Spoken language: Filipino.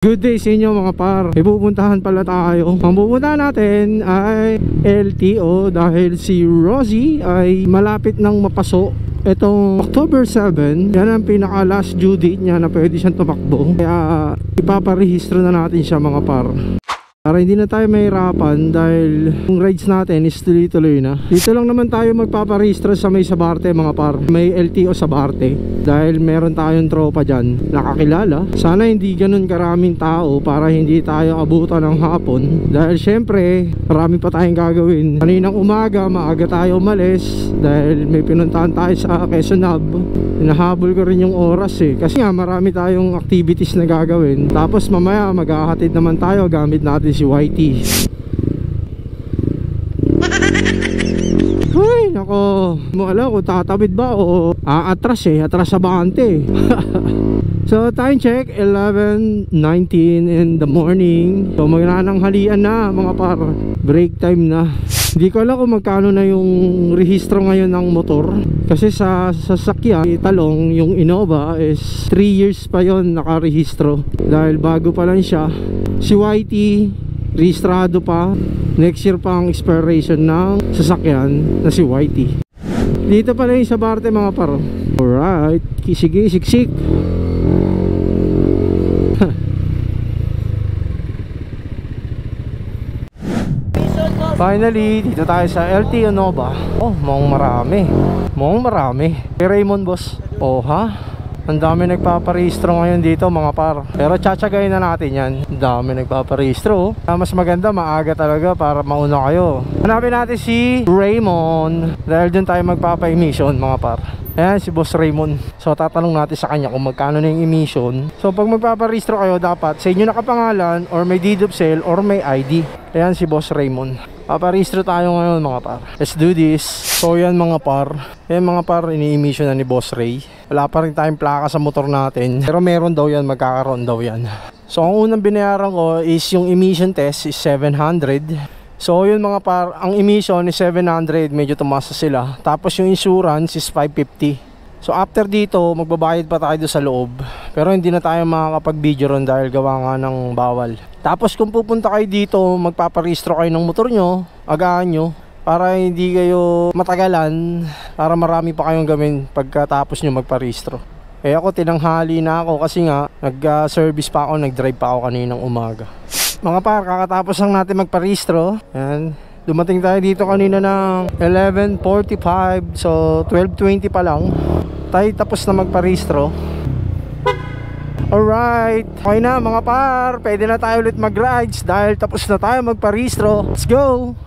Good day sa inyo mga par. May pupuntahan pala tayo. Ang pupuntahan natin ay LTO dahil si Rosie ay malapit nang mapaso. Itong October 7, yan ang pinaka last due date niya na pwede siyang tumakbo. Kaya ipaparehistro na natin siya mga par, para hindi na tayo mahirapan dahil yung rides natin is tuloy-tuloy na. Dito lang naman tayo magpaparehistro sa may Sabarte mga par. May LTO Sabarte dahil meron tayong tropa dyan nakakilala. Sana hindi ganun karaming tao para hindi tayo abutan ng hapon. Dahil syempre marami pa tayong gagawin. Kaninang umaga maaga tayo umalis dahil may pinuntahan tayo sa Quezon Hub. Hinahabol ko rin yung oras kasi nga marami tayong activities na gagawin. Tapos mamaya maghahatid naman tayo gamit natin si YT. Uy, nako, mo alam kung tatawid ba o atras atras sa bante. So time check 11:19 in the morning. So magnananghalian na mga par, break time na. Hindi ko alam kung magkano na yung rehistro ngayon ng motor. Kasi sa sasakyan, talong yung Innova is 3 years pa yon nakarehistro. Dahil bago pa lang siya. Si YT, rehistrado pa. Next year pa ang expiration ng sasakyan na si YT. Dito pala yung Sabarte mga par. Alright, sige, siksik. Finally, dito tayo sa LTO Nova. Oh, mukhang marami. Kay Raymond boss. Oh ha? Ang dami nagpaparehistro ngayon dito mga par. Pero tsatsagayin na natin yan. Ang dami nagpaparehistro. Mas maganda maaga talaga para mauna kayo. Hanapin natin si Raymond dahil dun tayo magpapa-emission mga par. Ayan si Boss Raymond. So tatanong natin sa kanya kung magkano na yung emission. So pag magpaparehistro kayo, dapat sa inyo nakapangalan or may deed of sale or may ID. Ayan si Boss Raymond. Paparehistro tayo ngayon mga par. Let's do this. So yan mga par. Yan mga par, ini-emission na ni Boss Ray. Wala pa rin tayong plaka sa motor natin. Pero meron daw yan, magkakaroon daw yan. So ang unang binayaran ko is yung emission test is 700. So yun mga par, ang emission is 700, medyo tumaas sila. Tapos yung insurance is 550. So after dito, magbabayad pa tayo sa loob. Pero hindi na tayo makakapag-video ron dahil gawa nga ng bawal. Tapos kung pupunta kayo dito, magpaparehistro kayo ng motor nyo, agahan nyo, para hindi kayo matagalan, para marami pa kayong gawin pagkatapos nyo magparehistro. Eh ako tinanghali na ako kasi nga nag-service pa ako, nag-drive pa ako kaninang umaga. Mga par, kakatapos lang natin magparehistro. Yan. Dumating tayo dito kanina ng 11:45. So 12:20 pa lang tayo tapos na magparehistro. Alright, okay na mga par, pwede na tayo ulit mag-rides dahil tapos na tayo magparehistro. Let's go!